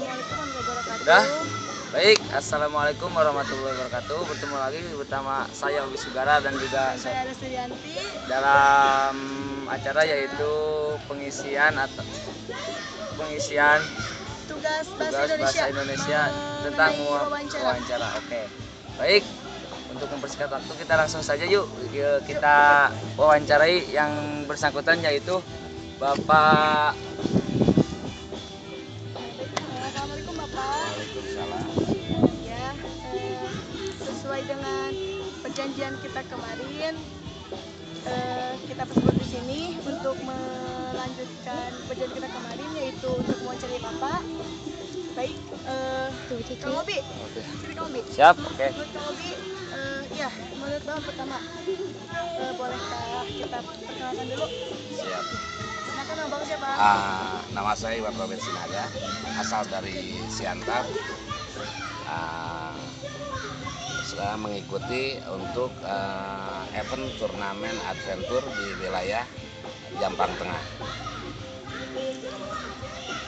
Assalamualaikum warahmatullahi Udah? wabarakatuh. Baik, Assalamualaikum warahmatullahi wabarakatuh. Bertemu lagi bersama saya Hobi Sugara dan juga Saya ada Suryanti. dalam acara yaitu pengisian Tugas bahasa Indonesia tentang mengenai wawancara. wawancara. Oke. Baik, untuk mempersingkat waktu kita langsung saja yuk kita wawancarai yang bersangkutan yaitu Bapak. Assalamualaikum Bapak. Waalaikumsalam. Ya, sesuai dengan perjanjian kita kemarin, kita tersebut di sini untuk melanjutkan perjanjian kita kemarin yaitu untuk mewawancarai Bapak. Baik, Kang Obi, sini Kang Obi. Siap, oke. Menurut Kang Obi, ya menurut Bapak pertama, bolehkah kita perkenalkan dulu? Siap. Silakan Abang siapa? Nama saya Iwan Robert Sinaga, asal dari Siantar. Saya mengikuti untuk event turnamen adventure di wilayah Jampang Tengah.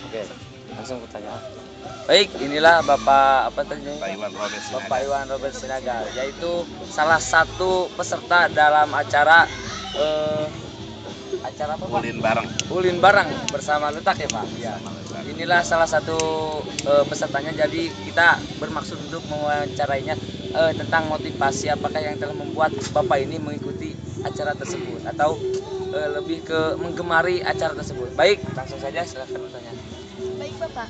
Oke, langsung pertanyaan. Baik, inilah Bapak apa tadi? Pak Iwan Robert Sinaga. Bapak Iwan Robert Sinaga, yaitu salah satu peserta dalam acara apa Pak? Ulin bareng. Ulin bareng bersama Letak ya Pak. Ya. Inilah salah satu pesertanya. Jadi kita bermaksud untuk mewawancarainya tentang motivasi apakah yang telah membuat Bapak ini mengikuti acara tersebut atau lebih ke menggemari acara tersebut. Baik, langsung saja silakan bertanya. Baik Bapak,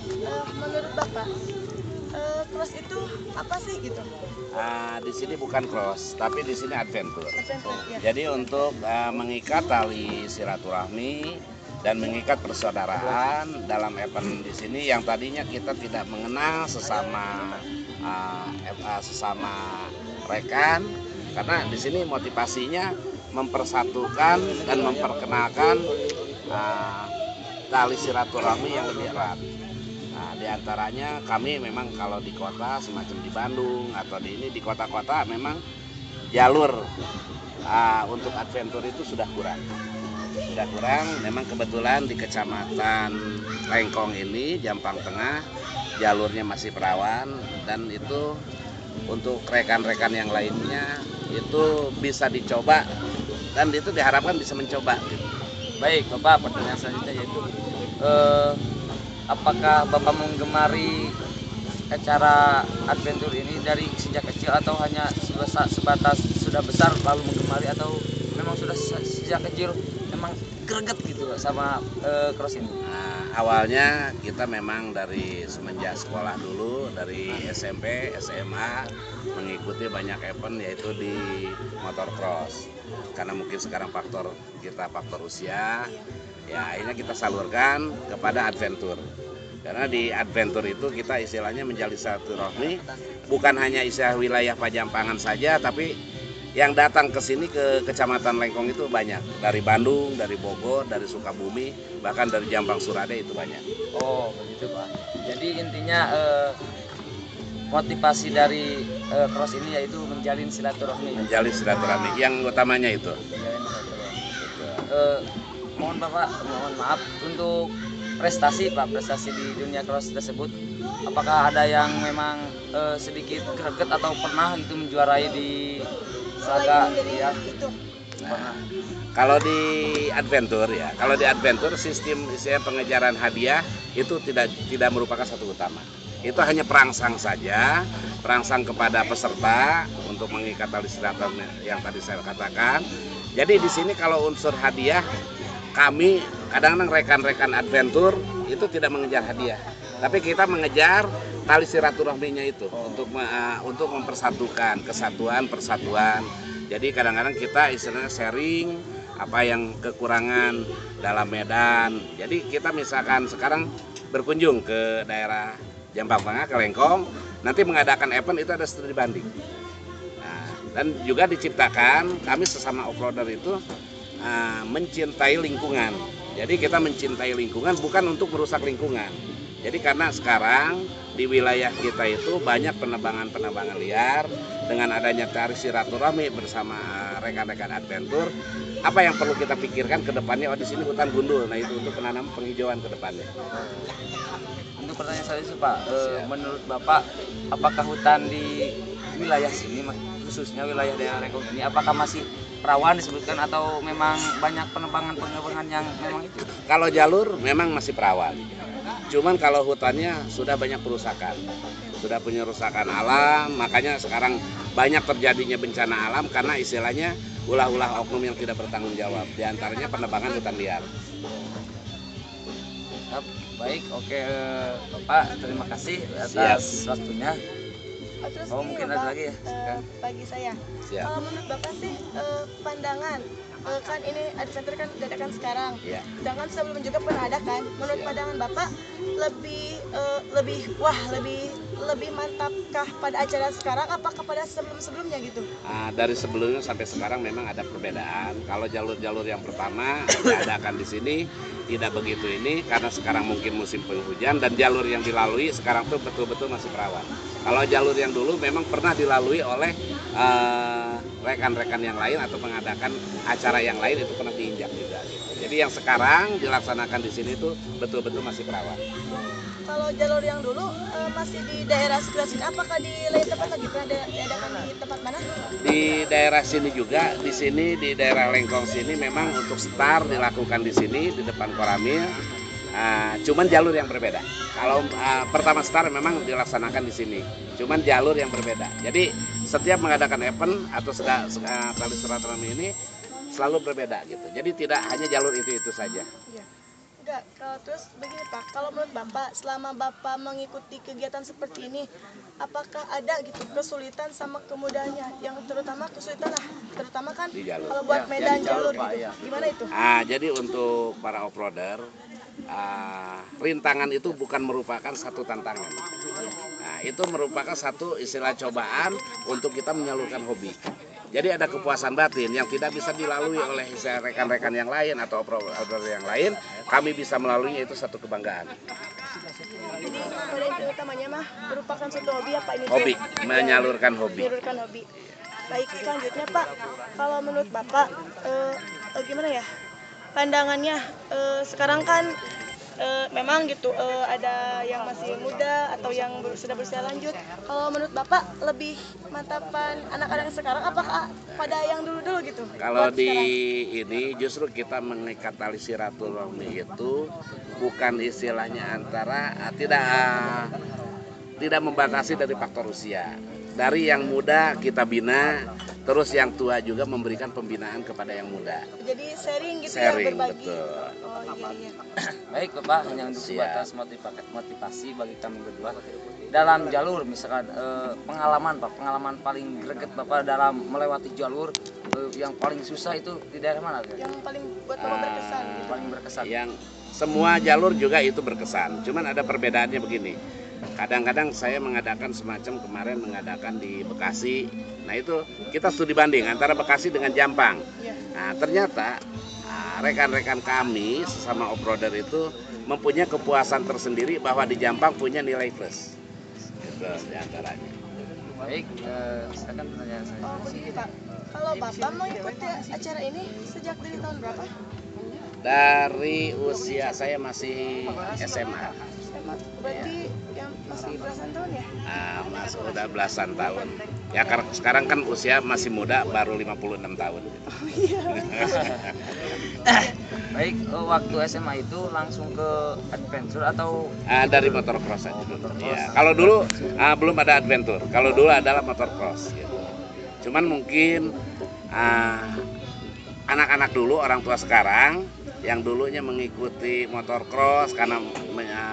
menurut Bapak, cross itu apa sih gitu? Di sini bukan cross, tapi di sini adventure. Adventure, ya. Jadi untuk mengikat tali silaturahmi dan mengikat persaudaraan dalam event di sini yang tadinya kita tidak mengenal sesama rekan, karena di sini motivasinya mempersatukan dan memperkenalkan tali silaturahmi yang lebih erat. Nah, diantaranya kami memang kalau di kota semacam di Bandung atau di kota-kota memang jalur untuk adventure itu sudah kurang. Memang kebetulan di Kecamatan Lengkong ini Jampang Tengah jalurnya masih perawan, dan itu untuk rekan-rekan yang lainnya itu bisa dicoba dan itu diharapkan bisa mencoba gitu. Baik Bapak, pertanyaan selanjutnya yaitu apakah Bapak menggemari acara adventure ini dari sejak kecil atau hanya sebatas sudah besar lalu menggemari, atau memang sudah sejak kecil memang greget gitu sama cross ini? Awalnya kita memang dari semenjak sekolah dulu, dari SMP, SMA mengikuti banyak event yaitu di motocross. Karena mungkin sekarang faktor usia, ya akhirnya kita salurkan kepada adventure. Karena di adventure itu kita istilahnya menjalin silaturahmi, bukan hanya istilah wilayah Pajampangan saja, tapi yang datang ke sini ke Kecamatan Lengkong itu banyak. Dari Bandung, dari Bogor, dari Sukabumi, bahkan dari Jampang Surade itu banyak. Oh begitu Pak. Jadi intinya motivasi dari cross ini yaitu menjalin silaturahmi. Menjalin silaturahmi, yang utamanya itu. Mohon maaf untuk prestasi di dunia cross tersebut, apakah ada yang memang sedikit greget atau pernah itu menjuarai di saga ya? Kalau di adventure sistem pengejaran hadiah itu tidak merupakan satu utama. Itu hanya perangsang saja, perangsang kepada peserta untuk mengikat tali silaturahmi yang tadi saya katakan. Jadi di sini kalau unsur hadiah, kami kadang-kadang rekan-rekan adventure itu tidak mengejar hadiah, tapi kita mengejar tali silaturahminya itu untuk mempersatukan persatuan. Jadi kadang-kadang kita istilahnya sharing apa yang kekurangan dalam medan. Jadi kita misalkan sekarang berkunjung ke daerah Jampang Tengah, ke Lengkong, nanti mengadakan event itu ada studi banding. Nah, dan juga diciptakan kami sesama offroader itu mencintai lingkungan. Jadi kita mencintai lingkungan bukan untuk merusak lingkungan. Jadi karena sekarang di wilayah kita itu banyak penebangan liar, dengan adanya tari silaturahmi bersama rekan-rekan adventure, apa yang perlu kita pikirkan ke depannya? Di sini hutan gundul, nah itu untuk penanam penghijauan ke depannya. Untuk untuk pertanyaan saya itu Pak, Siap. menurut Bapak apakah hutan di wilayah sini khususnya wilayah daerah Lengkong ini apakah masih rawan disebutkan atau memang banyak penebangan yang memang itu? Kalau jalur memang masih perawan. Cuman kalau hutannya sudah banyak perusakan. Sudah penyerusakan alam, makanya sekarang banyak terjadinya bencana alam karena istilahnya ulah-ulah oknum yang tidak bertanggung jawab. Di antaranya penebangan hutan liar. Baik, oke Bapak, terima kasih atas waktunya. Terus Oh, gini mungkin loh, ada Pak, lagi ya? Silakan. bagi saya, Siap. kalau menurut Bapak sih pandangan kan ini adventure kan diadakan sekarang, Ya. sedangkan sebelum juga pernah ada kan. Menurut Siap. pandangan Bapak lebih mantapkah pada acara sekarang apakah pada sebelumnya gitu? Dari sebelumnya sampai sekarang memang ada perbedaan. Kalau jalur-jalur yang pertama diadakan di sini tidak begitu ini karena sekarang mungkin musim penghujan dan jalur yang dilalui sekarang tuh betul-betul masih perawan. Kalau jalur yang dulu memang pernah dilalui oleh rekan-rekan yang lain atau mengadakan acara yang lain itu pernah diinjak juga. Gitu. Jadi yang sekarang dilaksanakan di sini tuh betul-betul masih perawan. Kalau jalur yang dulu masih di daerah sekitar sini, apakah di lain tempat lagi pernah diadakan di tempat mana? Di daerah sini juga, di sini di daerah Lengkong sini memang untuk start dilakukan di sini di depan Koramil. Cuman jalur yang berbeda. Kalau pertama start memang dilaksanakan di sini, cuman jalur yang berbeda. Jadi setiap mengadakan event atau tali silaturahmi ini selalu berbeda gitu. Jadi tidak hanya jalur itu saja. Iya. Enggak, kalau terus begini Pak, kalau menurut Bapak selama Bapak mengikuti kegiatan seperti ini, apakah ada gitu kesulitan sama kemudahannya? Yang terutama kesulitan lah, terutama kan Di jalur. kalau buat Ya, medan di jalur, jalur Pak, gitu. ya. Gimana itu? Jadi untuk para off-roader, rintangan itu bukan merupakan satu tantangan. Itu merupakan satu istilah cobaan untuk kita menyalurkan hobi. Jadi ada kepuasan batin yang tidak bisa dilalui oleh rekan-rekan yang lain atau off-roader yang lain. Kami bisa melaluinya, itu satu kebanggaan. Jadi pada inti utamanya mah merupakan suatu hobi apa ini? Hobi, menyalurkan hobi. Menyalurkan hobi. Baik, selanjutnya Pak, kalau menurut Bapak gimana ya pandangannya sekarang kan memang gitu ada yang masih muda atau yang sudah berusia lanjut. Kalau menurut Bapak lebih mantapan anak-anak sekarang apakah pada yang dulu-dulu gitu? Kalau buat di sekarang? ini justru kita mengikat tali silaturahmi itu bukan istilahnya antara tidak membatasi dari faktor usia. Dari yang muda kita bina, terus yang tua juga memberikan pembinaan kepada yang muda. Jadi sharing gitu Sharing, ya, berbagi. betul. Oh iya. Baik Bapak, hanya untuk sebatas motivasi bagi kami berdua dalam jalur misalkan pengalaman Pak, pengalaman paling greget Bapak dalam melewati jalur yang paling susah itu di daerah mana? Yang paling buat Bapak berkesan gitu. Paling berkesan. Yang semua jalur juga itu berkesan. Cuman ada perbedaannya begini. Kadang-kadang saya mengadakan semacam kemarin mengadakan di Bekasi. Nah itu kita studi banding antara Bekasi dengan Jampang. Iya. Nah ternyata rekan-rekan kami sesama off-roader itu mempunyai kepuasan tersendiri bahwa di Jampang punya nilai plus. Itu diantaranya. Baik, silakan pertanyaan saya. Oh begini Pak, kalau Bapak mengikuti acara ini sejak dari tahun berapa? Dari usia saya masih SMA. Berarti yang masih belasan tahun ya? Mas udah belasan tahun. Ya karena sekarang kan usia masih muda, baru 56 tahun. Baik, waktu SMA itu langsung ke adventure atau Dari motocross aja dulu. Ya, kalau dulu belum ada adventure. Kalau dulu adalah motocross gitu. Cuman mungkin anak-anak dulu, orang tua sekarang yang dulunya mengikuti motocross karena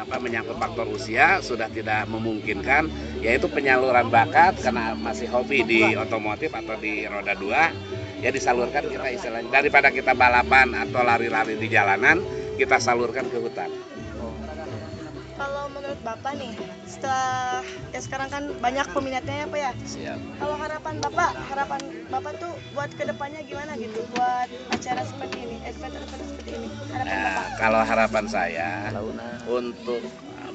menyangkut faktor usia sudah tidak memungkinkan, yaitu penyaluran bakat karena masih hobi di otomotif atau di roda 2, ya disalurkan kita istilahnya daripada kita balapan atau lari-lari di jalanan, kita salurkan ke hutan. Kalau menurut Bapak nih, setelah ya sekarang kan banyak peminatnya ya Pak ya. Siap. Kalau harapan Bapak tuh buat kedepannya gimana gitu, buat acara seperti ini, adventure seperti ini. Harapan Bapak. Kalau harapan saya untuk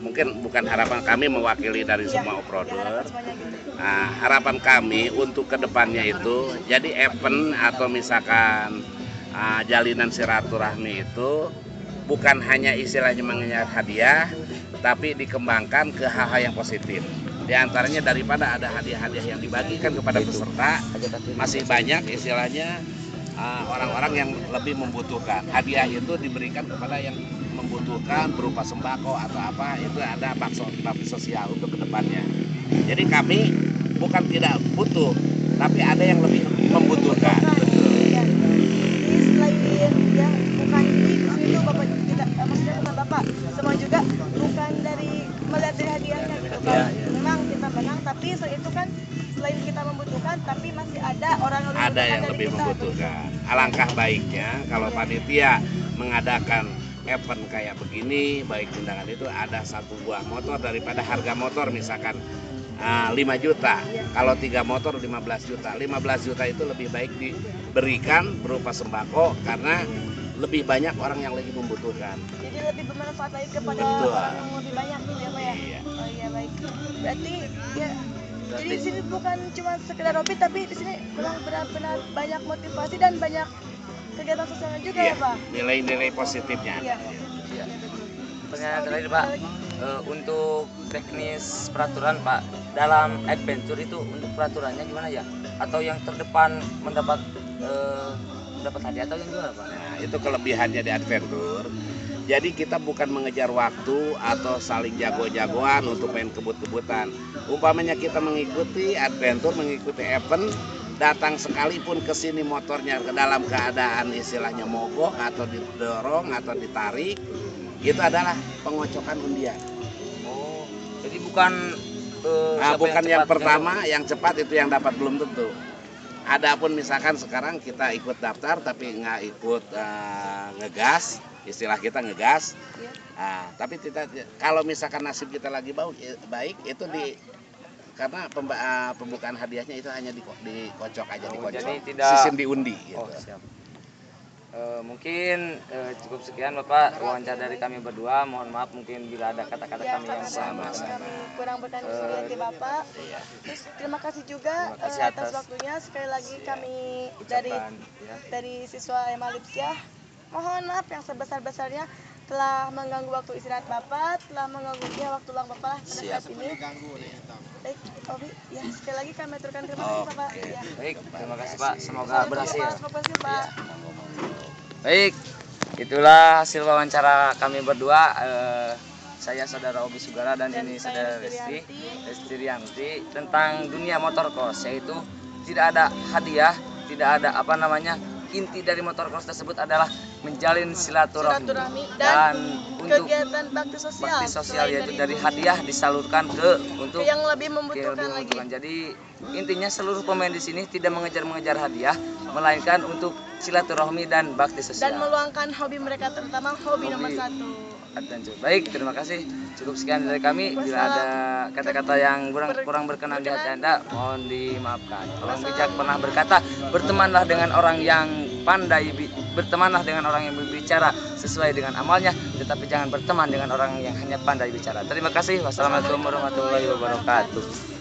mungkin bukan harapan kami mewakili dari semua off-roader. harapan semuanya gitu. Harapan kami untuk kedepannya itu jadi event atau misalkan jalinan silaturahmi itu bukan hanya istilahnya mengenyat hadiah, tapi dikembangkan ke hal-hal yang positif. Di antaranya daripada ada hadiah-hadiah yang dibagikan kepada peserta, masih banyak istilahnya orang-orang yang lebih membutuhkan. Hadiah itu diberikan kepada yang membutuhkan berupa sembako atau apa, itu ada bakti sosial untuk kedepannya. Jadi kami bukan tidak butuh, tapi ada yang lebih membutuhkan. Ya. Jadi selain ya bukan di situ bapak kita, maksudnya bukan bapak, semua juga bukan dari melihat dari hadiahnya gitu kan. Memang kita menang, tapi selain itu kan selain kita membutuhkan, tapi masih ada orang yang lebih membutuhkan. Alangkah baiknya kalau panitia mengadakan event kayak begini, baik undangan itu ada 1 buah motor daripada harga motor misalkan 5 juta. Kalau 3 motor 15 juta. 15 juta itu lebih baik diberikan berupa sembako karena lebih banyak orang yang lagi membutuhkan. Jadi lebih bermanfaat lagi kepada orang yang lebih banyak gitu ya Pak ya? Iya. Oh iya baik. Berarti ya jadi di sini bukan cuma sekedar hobi, tapi di sini memang benar-benar banyak motivasi dan banyak kegiatan sosialnya juga ya Pak? Nilai-nilai positifnya. Iya. Pertanyaan terakhir Pak, untuk teknis peraturan Pak, dalam adventure itu untuk peraturannya gimana ya? Atau yang terdepan mendapat hadiah atau yang gimana Pak? Nah, itu kelebihannya di adventure. Jadi kita bukan mengejar waktu atau saling jago-jagoan untuk main kebut-kebutan. Umpamanya kita mengikuti adventure, mengikuti event, datang sekalipun ke sini motornya ke dalam keadaan istilahnya mogok atau didorong atau ditarik, itu adalah pengocokan undian. Oh, jadi bukan bukan yang pertama, yang cepat itu yang dapat belum tentu. Adapun misalkan sekarang kita ikut daftar tapi nggak ikut ngegas, istilah kita ngegas. Tapi kita kalau misalkan nasib kita lagi baik itu karena pembukaan hadiahnya itu hanya dikocok aja, jadi tidak sistem diundi. Gitu. Oh, siap. Mungkin cukup sekian Bapak wawancara dari kami berdua. Mohon maaf mungkin bila ada kata-kata kami yang kami kurang berkenan di hati Bapak. Terus terima kasih juga atas waktunya. Sekali lagi kami dari siswa SMA Lipsyah mohon maaf yang sebesar-besarnya telah mengganggu waktu istirahat Bapak, telah mengganggu waktu luang Bapak pada saat ini. Baik, Obi, ya sekali lagi kami aturkan terima kasih Bapak. Ya. Baik, terima kasih Pak. Semoga berhasil. Terima kasih Pak. Baik, itulah hasil wawancara kami berdua. Saya saudara Obi Sugara dan ini saudara Lesti Rianti tentang dunia motorcross, yaitu tidak ada hadiah, tidak ada inti dari motorcross tersebut adalah menjalin silaturahmi dan untuk kegiatan bakti sosial yaitu dari hadiah disalurkan untuk yang lebih membutuhkan lagi. Jadi intinya seluruh pemain di sini tidak mengejar hadiah, melainkan untuk silaturahmi dan bakti sosial. Dan meluangkan hobi mereka, terutama hobi nomor 1. Adventure. Baik, terima kasih. Cukup sekian dari kami. Bila ada kata-kata yang kurang berkenan di hati Anda, mohon dimaafkan. Orang bijak pernah berkata, bertemanlah dengan orang yang pandai, bertemanlah dengan orang yang berbicara sesuai dengan amalnya, tetapi jangan berteman dengan orang yang hanya pandai bicara. Terima kasih. Wassalamualaikum warahmatullahi wabarakatuh.